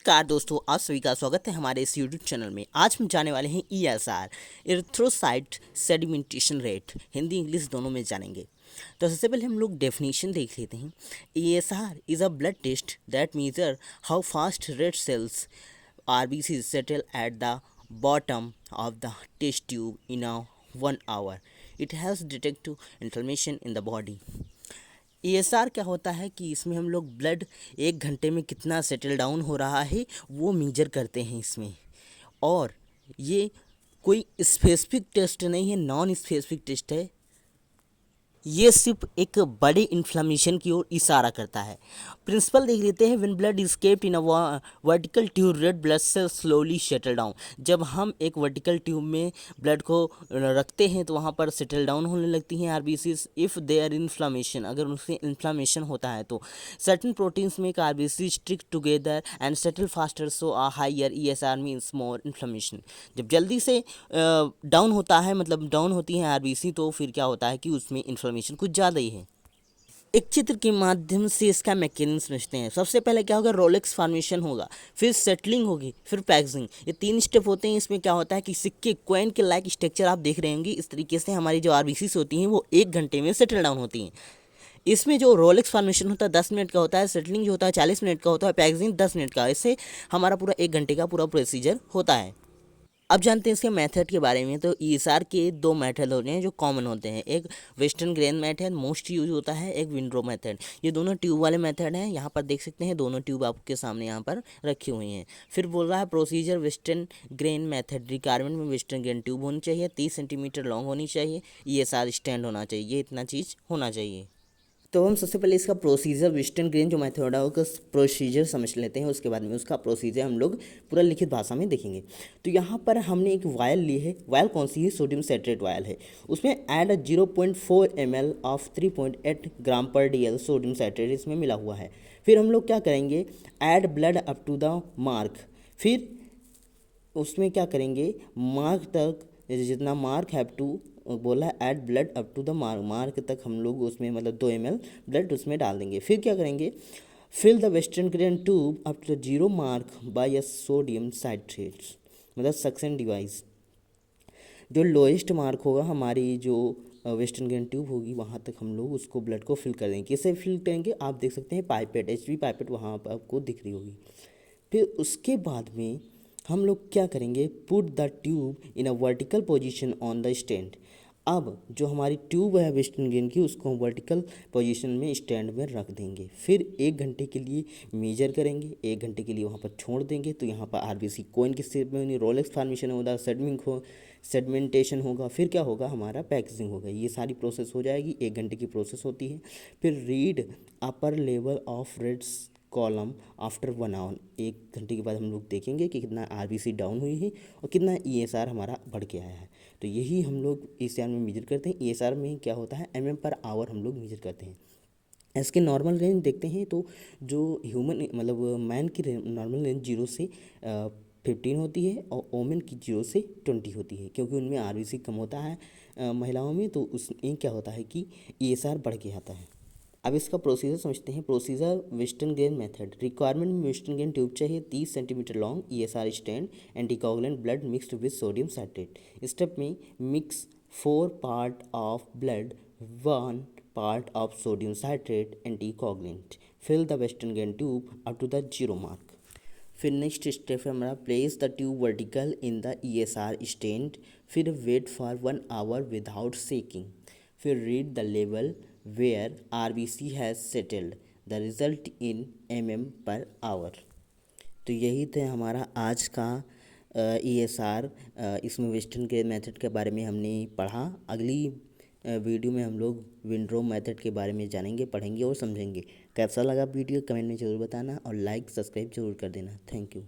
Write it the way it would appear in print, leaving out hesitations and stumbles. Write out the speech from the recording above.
नमस्कार दोस्तों, आप सभी का स्वागत है हमारे इस यूट्यूब चैनल में। आज हम जाने वाले हैं ESR, erythrocyte sedimentation rate, Hindi English दोनों में जानेंगे। तो सबसे पहले हम लोग डेफिनेशन देख लेते हैं। ESR is a blood test that measure how fast red cells RBC settle at the bottom of the test tube in a 1 hour. It helps detect inflammation in the body. ESR क्या होता है कि इसमें हम लोग blood 1 घंटे में कितना सेटल डाउन हो रहा है वो मेजर करते हैं इसमें। और ये कोई स्पेसिफिक टेस्ट नहीं है, नॉन स्पेसिफिक टेस्ट है। ये सिर्फ एक बड़े इन्फ्लामेशन की ओर इशारा करता है। प्रिंसिपल देख लेते हैं। When blood is kept in a vertical tube, red blood cells slowly settle down. जब हम एक वर्टिकल ट्यूब में ब्लड को रखते हैं तो वहाँ पर सेटल डाउन होने लगती हैं आरबीसीज। इफ़ देयर इन्फ्लामेशन, अगर उनसे इन्फ्लामेशन होता है तो certain proteins make RBC stick together and settle faster, so a higher ESR means more inflammation. जब जल्दी से डाउन होता है, मतलब डाउन होती है आरबीसी, तो फिर क्या होता है कि उसमें इन्फ्लेमेशन कुछ ज़्यादा ही है। एक चित्र के माध्यम से इसका मैकेनिज्म समझते हैं। सबसे पहले क्या होगा, रोलेक्स फॉर्मेशन होगा, फिर सेटलिंग होगी, फिर पैक्सिंग। ये 3 स्टेप होते हैं। इसमें क्या होता है कि सिक्के कॉइन के लाइक स्ट्रक्चर आप देख रहे होंगे। इस तरीके से हमारी जो आरबीसीज होती हैं वो 1 घंटे में सेटल डाउन होती हैं। इसमें जो रोलेक्स फॉर्मेशन होता है 10 मिनट का होता है, सेटलिंग जो होता है 40 मिनट का होता है, पैक्सिंग 10 मिनट का। इससे हमारा पूरा 1 घंटे का पूरा प्रोसीजर होता है। अब जानते हैं इसके मेथड के बारे में। तो ESR के 2 मेथड होते हैं जो कॉमन होते हैं। एक western grain method most use होता है, एक विंड्रो मेथड। ये दोनों ट्यूब वाले मेथड हैं। यहाँ पर देख सकते हैं दोनों ट्यूब आपके सामने यहाँ पर रखी हुई हैं। फिर बोल रहा है procedure Westergren method. Requirement में वेस्टर्न ग्रेन ट्यूब होनी चाहिए, 30 सेंटीमीटर लॉन्ग होनी चाहिए, ESR स्टैंड होना चाहिए, ये इतना चीज़ होना चाहिए। तो हम सबसे पहले इसका प्रोसीजर, वेस्टर्न ग्रेन जो मेथड है उसका प्रोसीजर समझ लेते हैं। उसके बाद में उसका प्रोसीजर हम लोग पूरा लिखित भाषा में देखेंगे। तो यहाँ पर हमने एक वायल ली है। वायल कौन सी है? सोडियम साइट्रेट वायल है। उसमें ऐड 0.4 ml ऑफ 3.8 ग्राम पर DL सोडियम साइट्रेट इसमें मिला हुआ है। फिर हम लोग क्या करेंगे, add blood up to the mark. फिर उसमें क्या करेंगे, मार्क तक, जितना मार्क हैव टू बोला है, add blood up to the mark, mark तक हम लोग उसमें मतलब 2 ml ब्लड उसमें डाल देंगे। फिर क्या करेंगे, fill the Westergren tube up to the 0 mark by a sodium citrates, मतलब सक्शन डिवाइस। जो लोएस्ट मार्क होगा हमारी जो वेस्टर्न ग्रेन ट्यूब होगी वहाँ तक हम लोग उसको ब्लड को फिल कर देंगे। कैसे फिल करेंगे, आप देख सकते हैं पाइपेट, HV पाइपेट वहाँ पर आपको दिख रही होगी। फिर उसके बाद में हम लोग क्या करेंगे, put the tube in a vertical position on the stand. अब जो हमारी ट्यूब है वेस्टर्न ग्रेन की उसको हम वर्टिकल पोजीशन में स्टैंड में रख देंगे। फिर 1 घंटे के लिए मेजर करेंगे, 1 घंटे के लिए वहाँ पर छोड़ देंगे। तो यहाँ पर आरबीसी कोइन की शेप में रोलेक्स फॉर्मेशन होगा, सेडमेंटेशन होगा, फिर क्या होगा, हमारा पैकेजिंग होगा। ये सारी प्रोसेस हो जाएगी, 1 घंटे की प्रोसेस होती है। फिर read upper level of reds column after 1 hour. 1 घंटे के बाद हम लोग देखेंगे कि कितना आरबीसी डाउन हुई है और कितना ESR हमारा बढ़ के आया है। तो यही हम लोग ESR में मेजर करते हैं। ESR में क्या होता है, mm/आवर हम लोग मेजर करते हैं। इसके नॉर्मल रेंज देखते हैं तो जो ह्यूमन मतलब मैन की नॉर्मल रेंज 0 से 15 होती है और वोमेन की 0 से 20 होती है, क्योंकि उनमें आरबीसी कम होता है महिलाओं में, तो उसमें क्या होता है कि ESR बढ़ के आता है। अब इसका प्रोसीजर समझते हैं। Procedure Westergren method. Requirement में वेस्टर्न ग्रेन ट्यूब चाहिए, 30 centimetre long, ESR stand, anticoagulant blood mixed with sodium citrate. Step में mix 4 part of blood, 1 part of sodium citrate, anticoagulant. Fill the Westergren tube up to the 0 mark. फिर next step है हमारा, place the tube vertical in the ESR stand. फिर wait for 1 hour without shaking. फिर read the level where RBC has settled, the result in mm/आवर। तो यही थे हमारा आज का ESR। इसमें वेस्टर्न के मेथड के बारे में हमने पढ़ा। अगली वीडियो में हम लोग विंड्रो मेथड के बारे में जानेंगे, पढ़ेंगे और समझेंगे। कैसा लगा वीडियो कमेंट में ज़रूर बताना और लाइक सब्सक्राइब जरूर कर देना। Thank you.